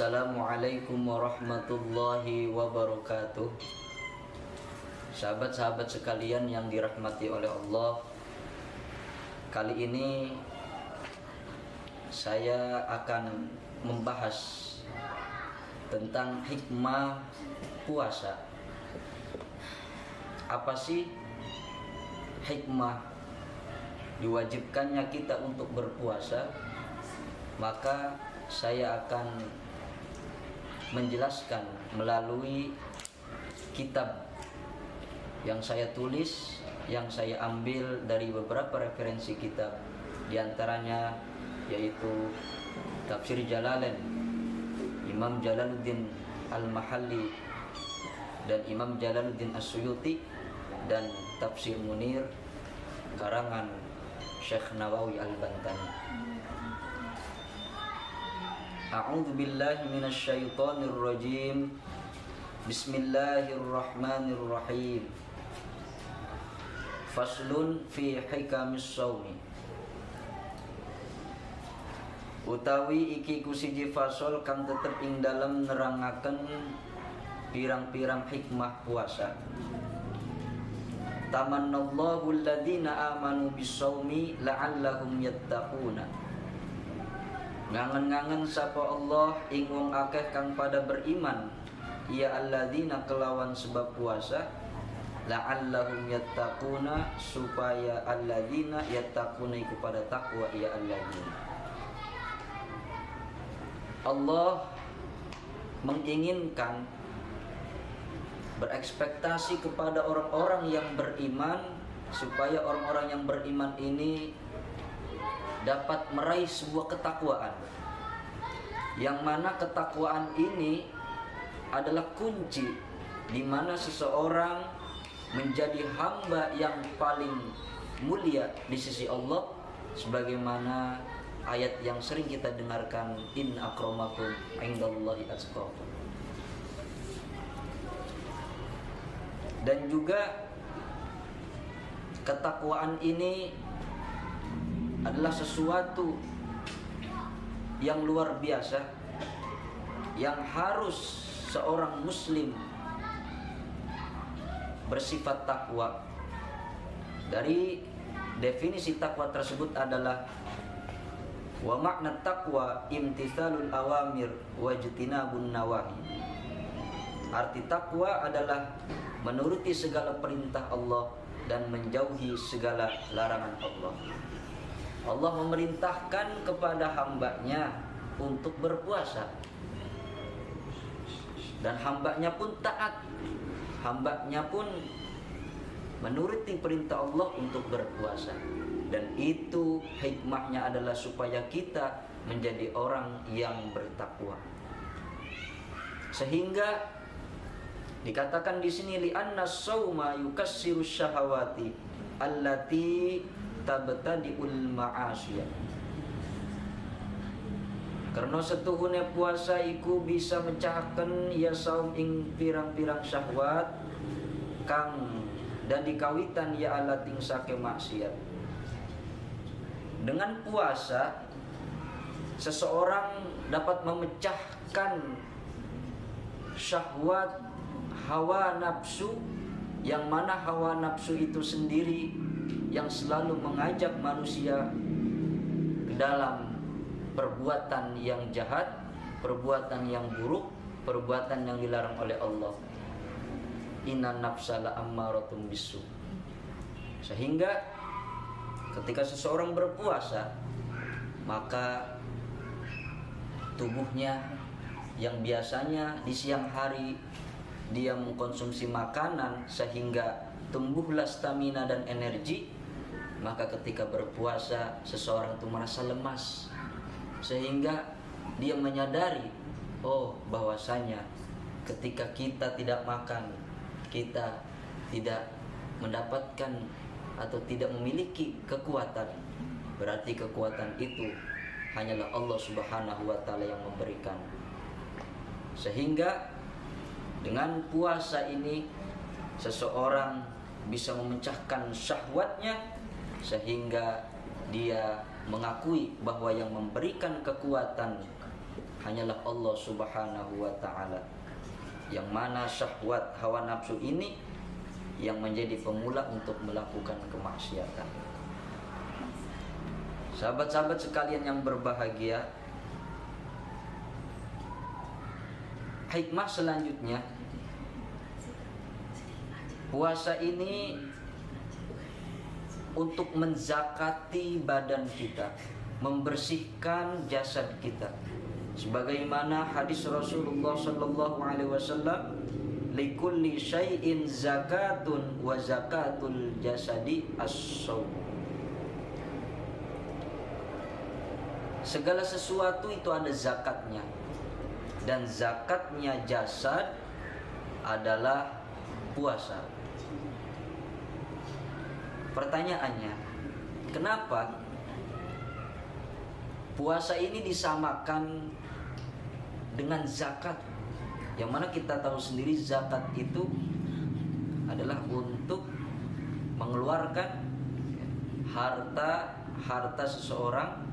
Assalamualaikum warahmatullahi wabarakatuh. Sahabat-sahabat sekalian yang dirahmati oleh Allah, kali ini saya akan membahas tentang hikmah puasa. Apa sih hikmah diwajibkannya kita untuk berpuasa? Maka saya akan menjelaskan melalui kitab yang saya tulis, yang saya ambil dari beberapa referensi kitab, diantaranya yaitu Tafsir Jalalain Imam Jalaluddin Al-Mahalli dan Imam Jalaluddin As-Suyuti, dan Tafsir Munir karangan Syekh Nawawi Al-Bantani. A'udzu billahi minasy syaithanir rajim. Bismillahirrahmanirrahim. Faslun fi hikamis shaumi. Utawi iki ku siji fasol kang tetep ing dalem nerangaken pirang-pirang hikmah puasa. Tamannallahu alladziina aamanu bis-shaumi la'allahum yattaquna. Ngangen-ngangen sapa Allah ing wong akeh kang pada beriman, ya alladzina kelawan sebab puasa, la'allahum yattaquna, supaya alladzina yattaquna iku pada takwa, ya alladzina. Allah menginginkan, berekspektasi kepada orang-orang yang beriman, supaya orang-orang yang beriman ini dapat meraih sebuah ketakwaan, yang mana ketakwaan ini adalah kunci di mana seseorang menjadi hamba yang paling mulia di sisi Allah, sebagaimana ayat yang sering kita dengarkan, in akramakum indallahi atqakum. Dan juga ketakwaan ini adalah sesuatu yang luar biasa, yang harus seorang muslim bersifat takwa. Dari definisi takwa tersebut adalah wa makna taqwa imtithalul awamir wajtinabun nawahi. Arti takwa adalah menuruti segala perintah Allah dan menjauhi segala larangan Allah. Allah memerintahkan kepada hambanya untuk berpuasa, dan hambanya pun taat, hambanya pun menuruti perintah Allah untuk berpuasa. Dan itu hikmahnya adalah supaya kita menjadi orang yang bertakwa. Sehingga dikatakan di sini li'anna shauma yukassiru syahawati allati tabtadi'ul ma'asiyah. Karena setuhune puasa iku bisa mecahaken ya saum ing pirang-pirang syahwat kang dadi kawitan ya ala ting sake maksiat. Dengan puasa seseorang dapat memecahkan syahwat hawa nafsu, yang mana hawa nafsu itu sendiri yang selalu mengajak manusia ke dalam perbuatan yang jahat, perbuatan yang buruk, perbuatan yang dilarang oleh Allah. Inna nafsa la'ammaratun bisu. Sehingga ketika seseorang berpuasa, maka tubuhnya yang biasanya di siang hari dia mengkonsumsi makanan sehingga tumbuhlah stamina dan energi, maka ketika berpuasa seseorang itu merasa lemas, sehingga dia menyadari, oh bahwasanya ketika kita tidak makan, kita tidak mendapatkan atau tidak memiliki kekuatan, berarti kekuatan itu hanyalah Allah Subhanahu wa Ta'ala yang memberikan. Sehingga dengan puasa ini seseorang bisa memecahkan syahwatnya, sehingga dia mengakui bahwa yang memberikan kekuatan hanyalah Allah Subhanahu wa ta'ala, yang mana syahwat hawa nafsu ini yang menjadi pemula untuk melakukan kemaksiatan. Sahabat-sahabat sekalian yang berbahagia, hikmah selanjutnya, puasa ini untuk menzakati badan kita, membersihkan jasad kita. Sebagaimana hadis Rasulullah sallallahu alaihi wasallam, likulli syai'in zakatun wa zakatul jasadi as-shaum. Segala sesuatu itu ada zakatnya, dan zakatnya jasad adalah puasa. Pertanyaannya, kenapa puasa ini disamakan dengan zakat? Yang mana kita tahu sendiri zakat itu adalah untuk mengeluarkan harta seseorang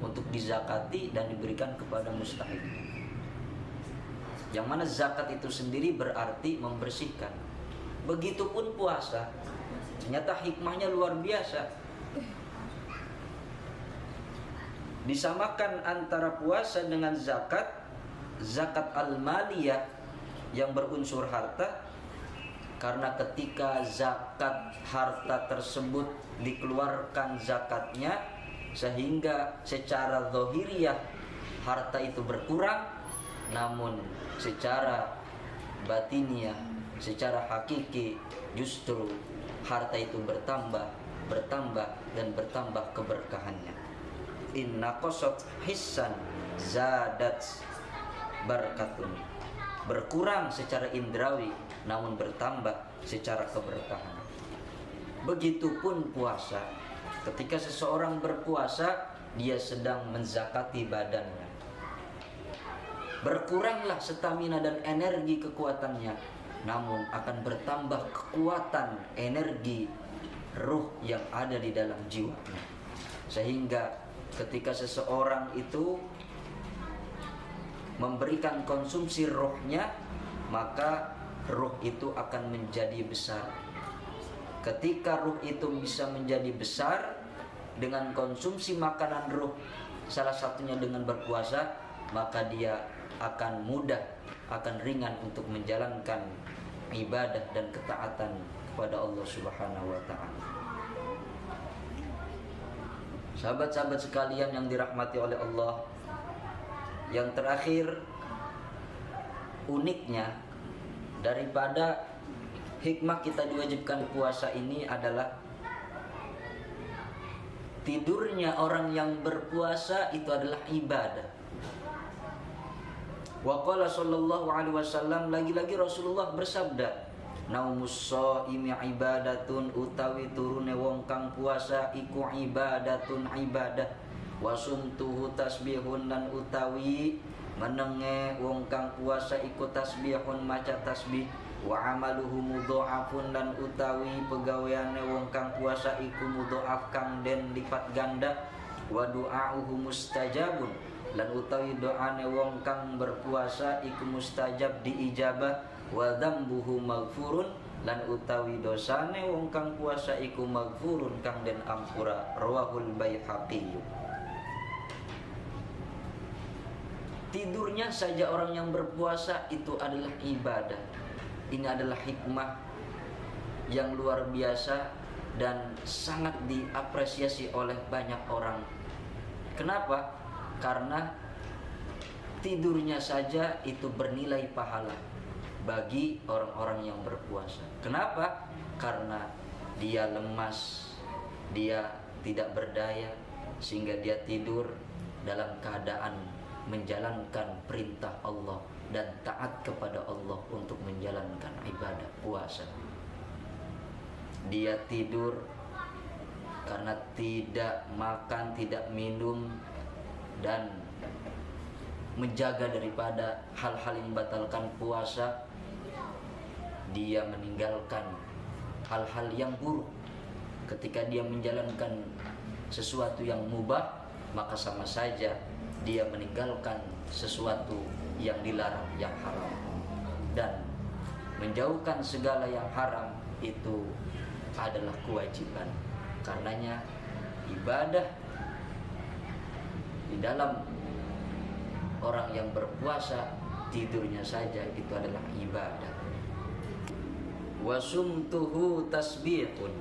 untuk dizakati dan diberikan kepada mustahik. Yang mana zakat itu sendiri berarti membersihkan. Begitupun puasa, ternyata hikmahnya luar biasa. Disamakan antara puasa dengan zakat. Zakat al-maliyah yang berunsur harta, karena ketika zakat harta tersebut dikeluarkan zakatnya, sehingga secara zahiriyah harta itu berkurang, namun secara batiniah, secara hakiki justru harta itu bertambah dan bertambah keberkahannya. Inna qasat hissan zadat barakatun. Berkurang secara indrawi namun bertambah secara keberkahan. Begitupun puasa. Ketika seseorang berpuasa, dia sedang menzakati badannya. Berkuranglah stamina dan energi kekuatannya, namun akan bertambah kekuatan energi ruh yang ada di dalam jiwanya. Sehingga ketika seseorang itu memberikan konsumsi rohnya, maka ruh itu akan menjadi besar. Ketika ruh itu bisa menjadi besar dengan konsumsi makanan ruh, salah satunya dengan berpuasa, maka dia akan mudah, akan ringan untuk menjalankan ibadah dan ketaatan kepada Allah Subhanahu wa ta'ala. Sahabat-sahabat sekalian yang dirahmati oleh Allah, yang terakhir, uniknya daripada hikmah kita diwajibkan puasa ini adalah tidurnya orang yang berpuasa itu adalah ibadah. Wa qala sallallahu alaihi wasallam, lagi-lagi Rasulullah bersabda, naumus shaimi ibadatun, utawi turune wong kang puasa iku ibadatun ibadah. Wasumtuhu tasbihun, dan utawi menenge wong kang puasa iku tasbihun maca tasbih. Wa amaluhu mudha'afun, dan utawi pegaweane wong kang puasa iku mudha'af kang den lipat ganda. Wa du'auhu mustajabun, lan utawi doane wong kang berpuasa iku mustajab diijabah. Wa dzambuhu maghfurun, lan utawi dosane wong kang puasa iku maghfurun kang den ampura. Rawahul Baihaqi. Tidurnya saja orang yang berpuasa itu adalah ibadah. Ini adalah hikmah yang luar biasa dan sangat diapresiasi oleh banyak orang. Kenapa? Karena tidurnya saja itu bernilai pahala bagi orang-orang yang berpuasa. Kenapa? Karena dia lemas, dia tidak berdaya, sehingga dia tidur dalam keadaan menjalankan perintah Allah dan taat kepada Allah untuk menjalankan ibadah puasa. Dia tidur karena tidak makan, tidak minum, dan menjaga daripada hal-hal yang membatalkan puasa. Dia meninggalkan hal-hal yang buruk. Ketika dia menjalankan sesuatu yang mubah, maka sama saja dia meninggalkan sesuatu yang dilarang, yang haram. Dan menjauhkan segala yang haram itu adalah kewajiban. Karenanya ibadah di dalam orang yang berpuasa, tidurnya saja itu adalah ibadah. Wasumtuhu tasbihun,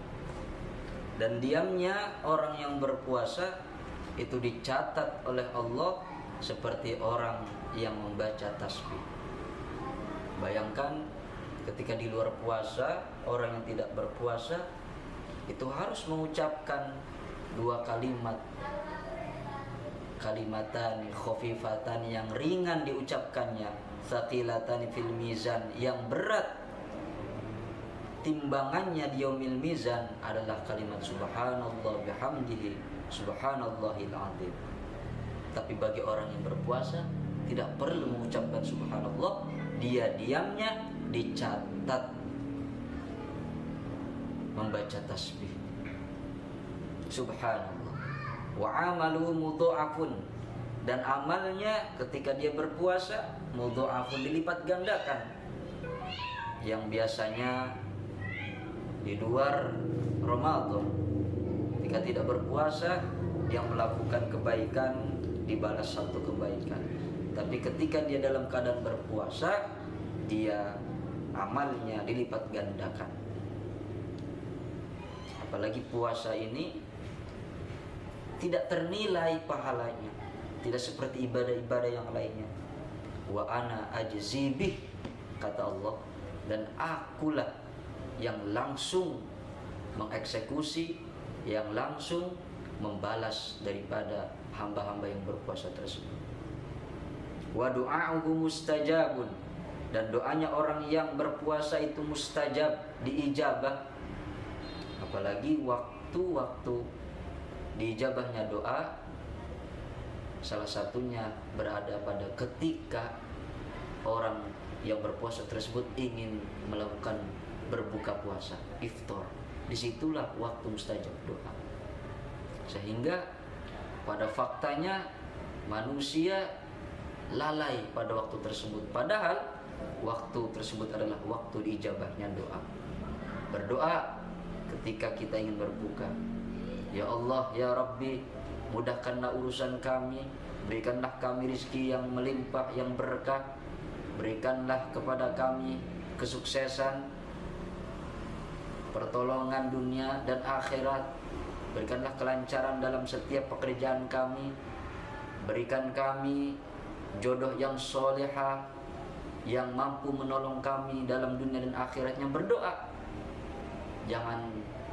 dan diamnya orang yang berpuasa itu dicatat oleh Allah seperti orang yang membaca tasbih. Bayangkan ketika di luar puasa, orang yang tidak berpuasa itu harus mengucapkan 2 kalimat, kalimatani khafifatan yang ringan diucapkannya, tsaqilatani fil mizan yang berat timbangannya di yaumil mizan adalah kalimat subhanallah bihamdihi subhanallahil azim. Tapi bagi orang yang berpuasa tidak perlu mengucapkan subhanallah, dia diamnya dicatat membaca tasbih subhanallah. Wa amaluhu mudha'afun, dan amalnya ketika dia berpuasa mudha'afun, dilipat gandakan. Yang biasanya di luar Ramadan ketika tidak berpuasa dia melakukan kebaikan dibalas 1 kebaikan, tapi ketika dia dalam keadaan berpuasa dia amalnya dilipat gandakan. Apalagi puasa ini tidak ternilai pahalanya, tidak seperti ibadah-ibadah yang lainnya. Wa ana ajzibih, kata Allah, dan akulah yang langsung mengeksekusi, yang langsung membalas daripada hamba-hamba yang berpuasa tersebut. Wa du'a'uhu mustajabun, dan doanya orang yang berpuasa itu mustajab, diijabah. Apalagi waktu-waktu diijabahnya doa, salah satunya berada pada ketika orang yang berpuasa tersebut ingin melakukan berbuka puasa, iftar. Disitulah waktu mustajab doa. Sehingga pada faktanya manusia lalai pada waktu tersebut, padahal waktu tersebut adalah waktu diijabahnya doa. Berdoa ketika kita ingin berbuka, ya Allah, ya Rabbi, mudahkanlah urusan kami, berikanlah kami rizki yang melimpah, yang berkah, berikanlah kepada kami kesuksesan, pertolongan dunia dan akhirat, berikanlah kelancaran dalam setiap pekerjaan kami, berikan kami jodoh yang solehah yang mampu menolong kami dalam dunia dan akhiratnya. Berdoa, jangan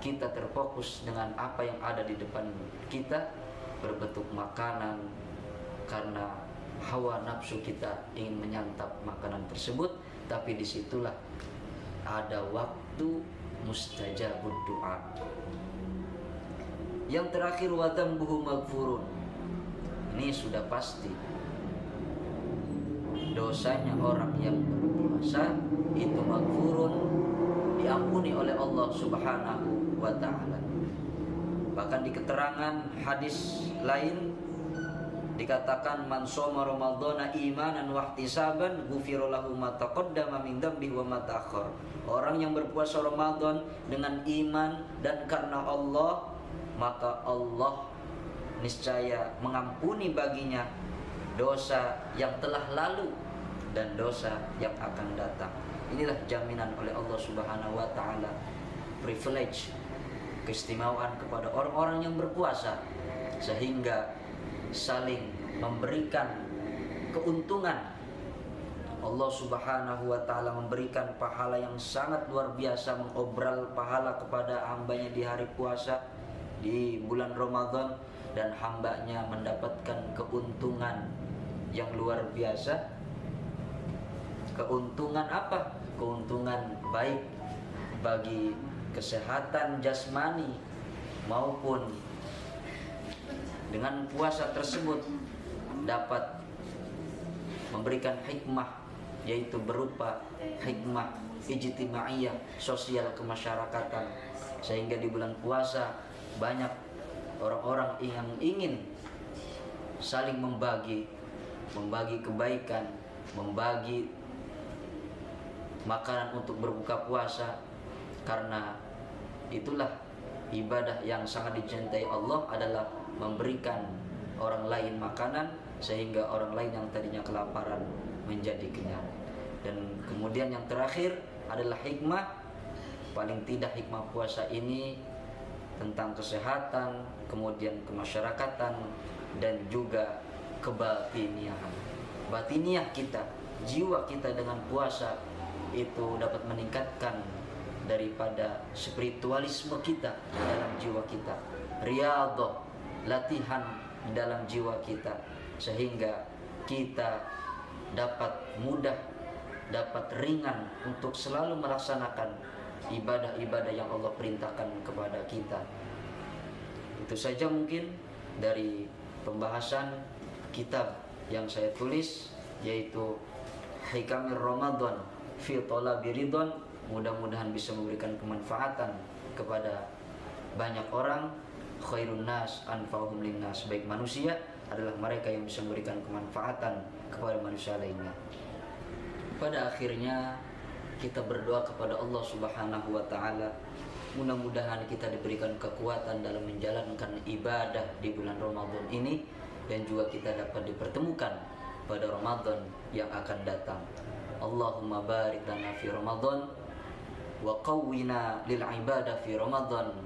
kita terfokus dengan apa yang ada di depan kita berbentuk makanan, karena hawa nafsu kita ingin menyantap makanan tersebut, tapi disitulah ada waktu mustajabud doa. Yang terakhir, wa dzambuhu maghfurun, ini sudah pasti dosanya orang yang berpuasa itu maghfurun, diampuni oleh Allah Subhanahu wa ta'ala. Bahkan di keterangan hadis lain dikatakan, man shoma ramadhana imanan wa ihtisaban ghufira lahu ma taqaddama min dzambihi wa ma ta'akhkhar. Orang yang berpuasa Ramadan dengan iman dan karena Allah, maka Allah niscaya mengampuni baginya dosa yang telah lalu dan dosa yang akan datang. Inilah jaminan oleh Allah Subhanahu wa ta'ala, privilege, keistimewaan kepada orang-orang yang berpuasa, sehingga saling memberikan keuntungan. Allah Subhanahu wa ta'ala memberikan pahala yang sangat luar biasa, mengobral pahala kepada hambanya di hari puasa di bulan Ramadan, dan hambanya mendapatkan keuntungan yang luar biasa. Keuntungan apa? Keuntungan baik bagi kesehatan jasmani maupun dengan puasa tersebut dapat memberikan hikmah, yaitu berupa hikmah ijtimaiyah, sosial kemasyarakatan, sehingga di bulan puasa banyak orang-orang yang ingin saling membagi kebaikan, membagi makanan untuk berbuka puasa, karena itulah ibadah yang sangat dicintai Allah adalah memberikan orang lain makanan sehingga orang lain yang tadinya kelaparan menjadi kenyang. Dan kemudian yang terakhir adalah hikmah, paling tidak hikmah puasa ini tentang kesehatan, kemudian kemasyarakatan, dan juga kebatiniahan. Batiniah kita, jiwa kita dengan puasa itu dapat meningkatkan daripada spiritualisme kita dalam jiwa kita, riyadhah, latihan dalam jiwa kita, sehingga kita dapat mudah, dapat ringan untuk selalu melaksanakan ibadah-ibadah yang Allah perintahkan kepada kita. Itu saja mungkin dari pembahasan kitab yang saya tulis, yaitu Hikamir Ramadan fi Thalabi Ridwan. Mudah-mudahan bisa memberikan kemanfaatan kepada banyak orang. Khairun nas anfa'uhum linnas, baik manusia adalah mereka yang bisa memberikan kemanfaatan kepada manusia lainnya. Pada akhirnya kita berdoa kepada Allah Subhanahu wa taala, mudah-mudahan kita diberikan kekuatan dalam menjalankan ibadah di bulan Ramadan ini, dan juga kita dapat dipertemukan pada Ramadan yang akan datang. Allahumma barik lana fi Ramadan wa qawwina lil ibadah fi Ramadan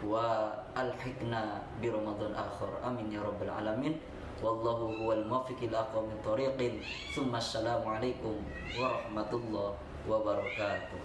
wa alhiqna bi Ramadan akhir. Amin ya rabbal alamin. Wallahu huwal muwaffiq ila aqwamit thoriqin. Tsumma assalamu alaikum warahmatullahi wabarakatuh.